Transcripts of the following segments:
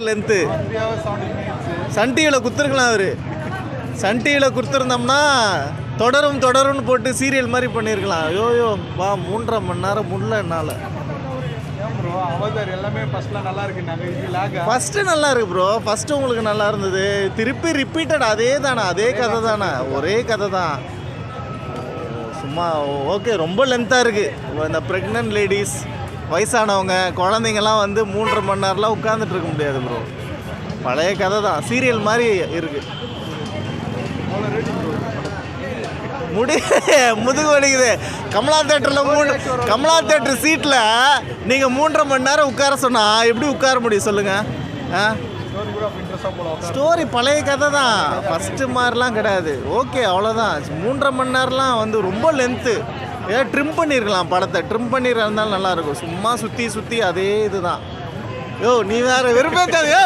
Length Sun டிவியில் குத்துருக்கலாம் அவர். Sun டிவியில் கொடுத்துருந்தோம்னா தொடரும் தொடரும்னு போட்டு சீரியல் மாதிரி பண்ணியிருக்கலாம். யோயோ வா 3.5 மணி நேரம் முடியல என்னால். ஃபஸ்ட்டு நல்லா இருக்கு ப்ரோ. ஃபஸ்ட்டு உங்களுக்கு நல்லா இருந்தது. திருப்பி ரிப்பீட்டட் அதே தானே, அதே கதை தானே, ஒரே கதை தான். சும்மா ஓகே. ரொம்ப லென்த்தாக இருக்குது. இந்த ப்ரெக்னென்ட் லேடிஸ், வயசானவங்க, குழந்தைங்கள்லாம் வந்து 3.5 மணி நேரம்லாம் உட்காந்துட்டு இருக்க முடியாது ப்ரோ. பழைய கதை தான், சீரியல் மாதிரி இருக்குது. முதுகு வலிக்குது. கமலா தேட்டர் சீட்டில் நீங்கள் 3.5 மணி நேரம் உட்கார சொன்னால் எப்படி உட்கார முடியும் சொல்லுங்கள்? ஸ்டோரி பழைய கதை தான், ஃபஸ்ட்டு மாதிரிலாம் கிடையாது. ஓகே அவ்வளோதான். 3.5 மணி நேரம்லாம் வந்து ரொம்ப லென்த்து. ஏன் ட்ரிம் பண்ணியிருக்கலாம், படத்தை ட்ரிம் பண்ணியிருந்தாலும் நல்லாயிருக்கும். சும்மா சுற்றி அதே இது தான். யோ நீ வேறு வெறுப்பேற்காது. யோ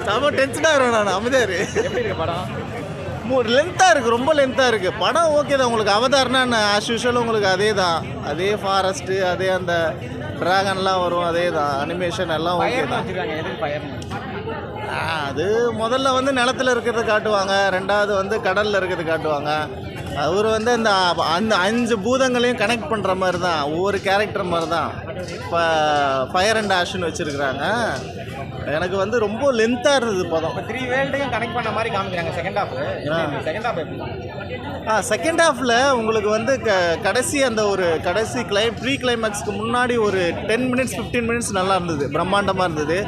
செம்ம டென்ஷனாக இருக்கேன் நான். அமைதியார். எப்படி இருக்கு படம்? லென்த்தாக இருக்குது, ரொம்ப லென்த்தாக இருக்குது படம். ஓகே தான். உங்களுக்கு அவதார்னா ஆஸ் யூஷுவல் உங்களுக்கு அதே தான். அதே ஃபாரஸ்ட்டு, அதே அந்த ட்ராகன்லாம் வரும், அதே தான். அனிமேஷன் எல்லாம் ஓகே தான். அது முதல்ல வந்து நிலத்தில் இருக்கிறத காட்டுவாங்க, ரெண்டாவது வந்து கடலில் இருக்கிறத காட்டுவாங்க. அவர் வந்து அந்த 5 பூதங்களையும் கனெக்ட் பண்ணுற மாதிரி தான், ஒவ்வொரு கேரக்டர் மாதிரி தான். இப்போ ஃபயர் அண்ட் ஆஷ்னு வச்சுருக்குறாங்க. எனக்கு வந்து ரொம்ப லென்த்தாக இருந்தது படம். 3 வேர்ல்டையும் கனெக்ட் பண்ண மாதிரி காமிக்கிறாங்க செகண்ட் ஹாஃப். செகண்ட் ஹாஃபில் உங்களுக்கு வந்து கடைசி அந்த ஒரு கடைசி ப்ரீ கிளைமேக்ஸ்க்கு முன்னாடி ஒரு 10 மினிட்ஸ் 15 மினிட்ஸ் நல்லா இருந்தது, பிரம்மாண்டமாக இருந்தது.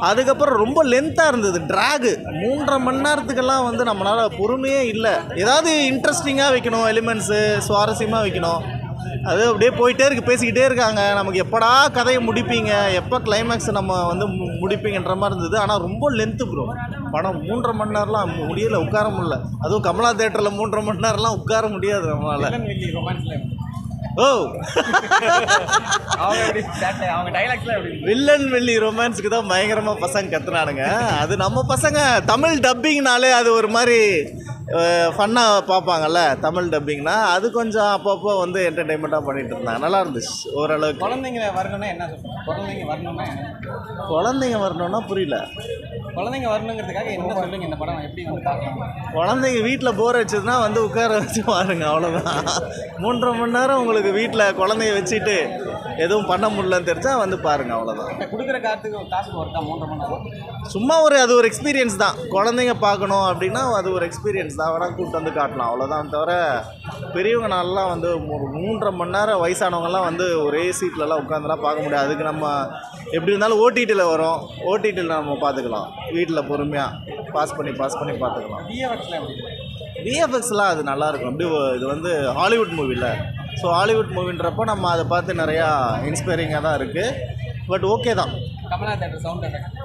அதுக்கப்புறம் ரொம்ப லென்த்தாக இருந்தது, ட்ராகு. 3.5 மணி நேரத்துக்கெல்லாம் வந்து நம்மளால் பொறுமையே இல்லை. ஏதாவது இன்ட்ரெஸ்டிங்காக வைக்கணும், எலிமெண்ட்ஸு சுவாரஸ்யமாக வைக்கணும். அது அப்படியே போயிட்டே இருக்குது, பேசிக்கிட்டே இருக்காங்க. நமக்கு எப்படா கதையை முடிப்பீங்க, எப்போ கிளைமேக்ஸ் நம்ம வந்து முடிப்பீங்கன்ற மாதிரி இருந்தது. ஆனால் ரொம்ப லென்த்து ப்ரோ படம். 3.5 மணி நேரம்லாம் முடியலை, உட்கார முடியல. அதுவும் கமலா தேட்டரில் 3.5 மணி நேரம்லாம் உட்கார முடியாது நம்மளால். ஓ வில்லன் வெள்ளி ரொமான்ஸுக்கு தான் பயங்கரமாக பசங்க கத்துனானுங்க. அது நம்ம பசங்க தமிழ் டப்பிங்னாலே அது ஒரு மாதிரி ஃபன்னாக பார்ப்பாங்கல்ல. தமிழ் டப்பிங்னா அது கொஞ்சம் அப்பப்போ வந்து என்டர்டெயின்மெண்ட்டாக பண்ணிகிட்டு இருந்தாங்க. நல்லா இருந்துச்சு ஓரளவுக்கு. குழந்தைங்க வரணும்னா என்ன சொல்லுங்கள்? குழந்தைங்க வரணும்னா புரியல. குழந்தைங்க வரணுங்கிறதுக்காக என்ன சொல்லுங்க? இந்த படம் எப்படி வந்து பார்க்கலாம்? குழந்தைங்க வீட்டில் போர் வச்சதுன்னா வந்து உட்கார வச்சு பாருங்க, அவ்வளோதான். 3.5 மணி நேரம் உங்களுக்கு வீட்டில் குழந்தைய வச்சுட்டு எதுவும் பண்ண முடியலன்னு தெரிஞ்சா வந்து பாருங்கள், அவ்வளோதான். கொடுக்குற காசுக்கு ஒருத்தா 3.5 மணி நேரம் சும்மா அது ஒரு எக்ஸ்பீரியன்ஸ் தான். குழந்தைங்க பார்க்கணும் அப்படின்னா அது ஒரு எக்ஸ்பீரியன்ஸ் தான். வேணால் கூப்பிட்டு வந்து காட்டலாம், அவ்வளோதான். தவிர பெரியவங்க நாளெலாம் வந்து 3.5 மணி நேரம் வயசானவங்கலாம் வந்து ஒரே சீட்லலாம் உட்காந்துலாம் பார்க்க முடியாது. அதுக்கு நம்ம எப்படி இருந்தாலும் ஓடிடியில் வரும், ஓடிடியில் நம்ம பார்த்துக்கலாம். வீட்டில் பொறுமையாக பாஸ் பண்ணி பார்த்துக்கலாம். விஎஃப்எக்ஸ்லாம் அது நல்லாயிருக்கும். அப்படி இது வந்து ஹாலிவுட் மூவியில். ஸோ ஹாலிவுட் மூவின்றப்போ நம்ம அதை பார்த்து நிறையா இன்ஸ்பைரிங்காக தான் இருக்குது. பட் ஓகே தான். கமலா தேட்டர் சவுண்ட் எஃபெக்ட்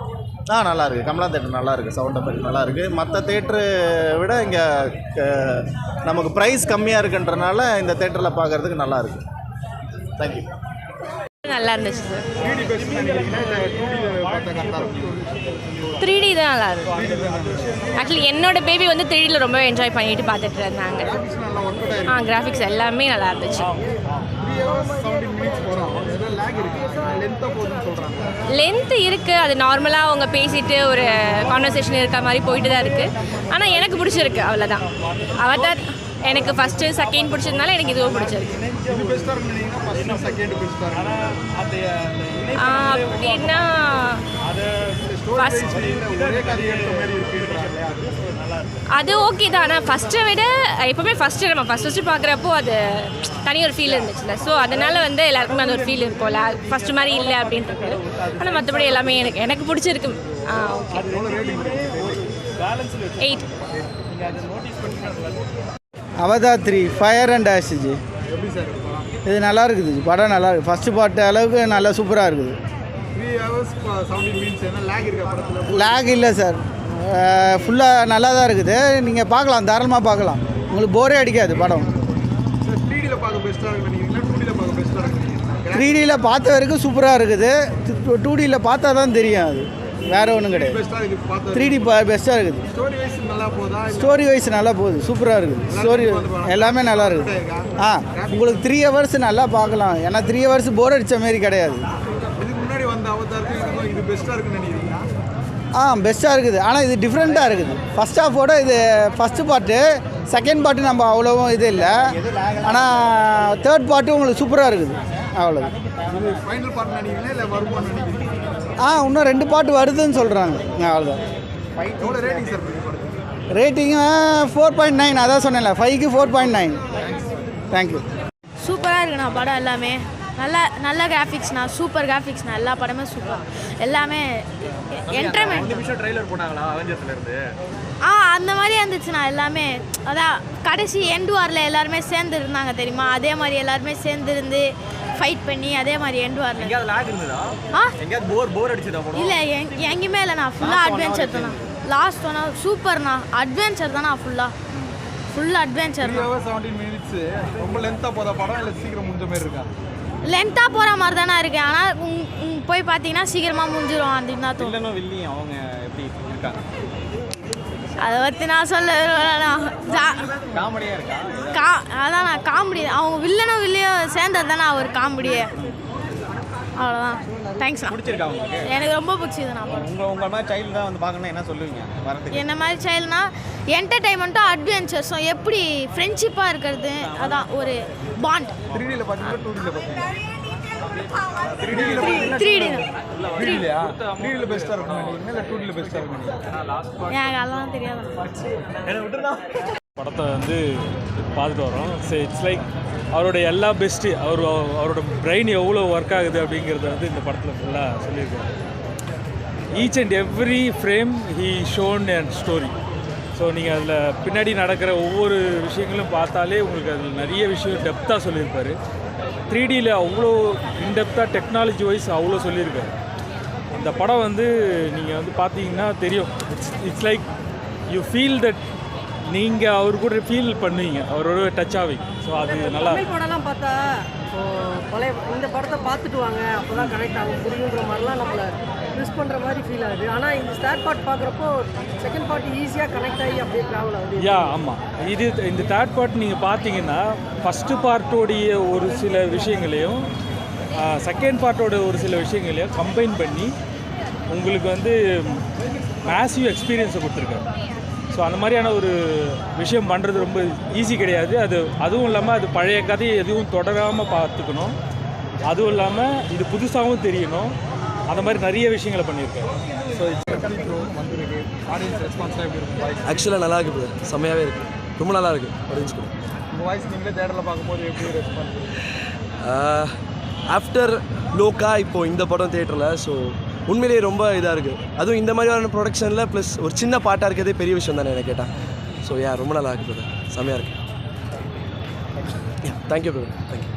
நல்லாயிருக்கு. கமலா தேட்டர் நல்லாயிருக்கு, சவுண்ட் எஃபெக்ட் நல்லாயிருக்கு. மற்ற தேட்டரை விட இங்கே நமக்கு ப்ரைஸ் கம்மியாக இருக்குன்றனால இந்த தேட்டரில் பார்க்குறதுக்கு நல்லாயிருக்கு. தேங்க்யூ. நல்லா இருந்துச்சு சார். 3D தான் நல்லா இருக்கும். ஆக்சுவலி என்னோட பேபி வந்து 3Dயில் ரொம்ப என்ஜாய் பண்ணிட்டு பார்த்துட்டு இருந்தாங்க. கிராஃபிக்ஸ் எல்லாமே நல்லா இருந்துச்சு. லென்த்து இருக்குது. அது நார்மலாக அவங்க பேசிட்டு ஒரு கான்வர்சேஷன் இருக்க மாதிரி போயிட்டு தான் இருக்குது. ஆனால் எனக்கு பிடிச்சிருக்கு, அவ்வளோதான். அவதார் எனக்கு ஃபஸ்ட்டு செகண்ட் பிடிச்சதுனால எனக்கு இதுவும் பிடிச்சிருக்கு. அப்படின்னா அது ஓகே தான். ஆனால் ஃபஸ்ட்டை விட எப்போவுமே நம்ம ஃபஸ்ட்டு பார்க்குறப்போ அது தனி ஒரு ஃபீல் இருந்துச்சுல்ல. ஸோ அதனால் வந்து எல்லாருக்குமே அந்த ஒரு ஃபீல் இருக்கும்ல, ஃபஸ்ட்டு மாதிரி இல்லை அப்படின்றது. ஆனால் மற்றபடி எல்லாமே எனக்கு பிடிச்சிருக்கு. Okay 8. Avatar 3 fire and ash G. இது நல்லா இருக்குது ஜி, படம் நல்லா இருக்குது. ஃபஸ்ட்டு பார்ட் அளவுக்கு நல்லா சூப்பராக இருக்குது. லேக் இல்லை சார், ஃபுல்லாக நல்லா தான் இருக்குது. நீங்கள் பார்க்கலாம், தாராளமாக பார்க்கலாம். உங்களுக்கு போரே அடிக்காது படம். 3Dயில் பார்த்த வரைக்கும் சூப்பராக இருக்குது. 2Dயில் பார்த்தா தான் தெரியும், அது வேறு ஒன்றும் கிடையாது. 3D பெஸ்ட்டாக இருக்குது. ஸ்டோரி வைஸ் நல்லா போகுது, சூப்பராக இருக்குது. ஸ்டோரி எல்லாமே நல்லா இருக்குது. உங்களுக்கு 3 hours நல்லா பார்க்கலாம். ஏன்னா 3 hours போர் அடித்த மாரி கிடையாது. பெஸ்ட்டாக இருக்குது. ஆனால் இது டிஃப்ரெண்ட்டாக இருக்குது. ஃபஸ்ட் ஹாஃபோட இது ஃபஸ்ட்டு பார்ட்டு, செகண்ட் பார்ட்டு நம்ம அவ்வளோவும் இது இல்லை. ஆனால் தேர்ட் பார்ட்டு உங்களுக்கு சூப்பராக இருக்குது. அவ்வளோ. இன்னும் 2 பார்ட்டு வருதுன்னு சொல்கிறாங்க. அவ்வளோதான். ரேட்டிங்கு 4.9. அதான் சொன்னேன்ல, 5க்கு 4.9. தேங்க்யூ. சூப்பராக இருக்குண்ணா படம் எல்லாமே. நல்ல கிராஃபிக்ஸ்ண்ணா, சூப்பர் கிராஃபிக்ஸ்ண்ணா. எல்லா படமே சூப்பர், எல்லாமே என்டர்டைன்மெண்ட். ட்ரைலர் போனாங்களா அவெஞ்சர்ஸ்லேருந்து? அந்த மாதிரி இருந்துச்சுண்ணா எல்லாமே. அதான் கடைசி எண்டு வாரில் எல்லாருமே சேர்ந்து இருந்தாங்க தெரியுமா, அதே மாதிரி எல்லாருமே சேர்ந்து இருந்து ஃபைட் பண்ணி அதே மாதிரி எண்டு வாரில். எங்கேயாவது லாக் இருந்ததா? எங்கேயாவது போர் அடிச்சதா படம்? இல்லை, எங்கேயுமே இல்லைண்ணா. ஃபுல்லாக அட்வென்ச்சர் தானே. லாஸ்ட் ஒன்னா சூப்பர்ண்ணா. அட்வென்ச்சர் தானே ஃபுல் அட்வென்ச்சர். 17 மினிட்ஸ் ரொம்ப லென்த்தாக போதா படம், இல்லை சீக்கிரம் முடிஞ்ச மாதிரி இருக்கா? லென்த்தாக போகிற மாதிரி தானே இருக்குது. ஆனால் போய் பார்த்தீங்கன்னா சீக்கிரமாக முடிஞ்சிடும் அப்படின்னு தான் தோணும். வில்லியும் அவங்க எப்படி இருக்காங்க அதை பற்றி நான் சொல்ல விரும்பலண்ணா. காமெடியாக இருக்கா? அதான் நான் காமெடி. அவங்க வில்லனும் வில்லியும் சேர்ந்தது தானே ஒரு காமெடியே. அவ்வளோதான். தேங்க்ஸ்ண்ணா. பிடிச்சிருக்கா உங்களுக்கு? எனக்கு ரொம்ப பிடிச்சதுண்ணா. உங்கள் மாதிரி சைல்டு தான் வந்து பார்க்கணும்னா என்ன சொல்லுவீங்க வரதுக்கு? என்ன மாதிரி சைல்டுனா என்டர்டைன்மெண்ட்டும் அட்வென்ச்சர்ஸும், எப்படி ஃப்ரெண்ட்ஷிப்பாக இருக்கிறது, அதான் ஒரு பாண்ட். 3Dல பார்த்தீங்கன்னா 2Dல பார்த்தீங்கன்னா 3Dல பெஸ்ட்டாக இருக்கும் நினைக்கிறீங்க, இல்லை 2Dல பெஸ்ட்டாக இருக்கும் நினைக்கிறீங்க? எனக்கு அதெல்லாம் தெரியாது. படத்தை வந்து பார்த்துட்டு வரோம். ஸோ இட்ஸ் லைக் அவரோட எல்லா பெஸ்ட்டு, அவரோட பிரெயின் எவ்வளோ ஒர்க் ஆகுது அப்படிங்கிறத வந்து இந்த படத்தில் ஃபுல்லாக சொல்லியிருக்காரு. Each and every frame he shown and story. So நீங்கள் அதில் பின்னாடி நடக்கிற ஒவ்வொரு விஷயங்களும் பார்த்தாலே உங்களுக்கு அதில் நிறைய விஷயம் டெப்த்தாக சொல்லியிருப்பார். 3Dயில் அவ்வளோ இன்டெப்த்தாக டெக்னாலஜி வைஸ் அவ்வளோ சொல்லியிருக்காரு. இந்த படம் வந்து நீங்கள் வந்து பார்த்தீங்கன்னா தெரியும். It's like you feel that நீங்கள் அவர் கூட ஃபீல் பண்ணுவீங்க, அவரோட டச் ஆவீங்க. ஸோ அது நல்லா படம்லாம் பார்த்தா பழைய இந்த படத்தை பார்த்துட்டு வாங்க, அப்போ தான் கனெக்ட் ஆகும், புரியுங்கிற மாதிரிலாம் நம்மளை மிஸ் பண்ணுற மாதிரி ஃபீல் ஆகுது. ஆனால் இந்த ஸ்டார்ட் பார்ட் பார்க்குறப்போ செகண்ட் பார்ட் ஈஸியாக கனெக்ட் ஆகி அப்படியே ட்ராவல் ஆகுது. ஆமாம். இந்த தேர்ட் பார்ட் நீங்கள் பார்த்தீங்கன்னா ஃபஸ்ட்டு பார்ட்டோடைய ஒரு சில விஷயங்களையும் செகண்ட் பார்ட்டோட ஒரு சில விஷயங்களையும் கம்பைன் பண்ணி உங்களுக்கு வந்து மேசிவ் எக்ஸ்பீரியன்ஸை கொடுத்துருக்காரு. ஸோ அந்த மாதிரியான ஒரு விஷயம் பண்ணுறது ரொம்ப ஈஸி கிடையாது. அதுவும் இல்லாமல் அது பழைய கதையை எதுவும் தொடராமல் பார்த்துக்கணும். அதுவும் இல்லாமல் இது புதுசாகவும் தெரியணும். அந்த மாதிரி நிறைய விஷயங்களை பண்ணியிருக்காரு. ஸோ வந்துருக்கு ஆடியன்ஸ் ரெஸ்பான்ஸ்லாம் எப்படி இருக்கும்? ஆக்சுவலாக நல்லா இருக்குது, செம்மையாகவே இருக்குது, ரொம்ப நல்லா இருக்குது. ஆடியன்ஸ் கூட உங்கள் வாய்ஸ் நீங்களே தேட்டரில் பார்க்கும்போது எப்படி ரெஸ்பான்ஸ்? ஆஃப்டர் லோக்கா இப்போது இந்த படம் தேட்டரில், ஸோ உண்மையிலேயே ரொம்ப இதாக இருக்குது. அதுவும் இந்த மாதிரியான ப்ரொடக்ஷனில் ப்ளஸ் ஒரு சின்ன பாட்டாக இருக்கிறதே பெரிய விஷயம் தானே எனக்கு கேட்டால். ஸோ ரொம்ப நல்லா இருக்குது, செம்மையாக இருக்குது. Thank you brother, thank you.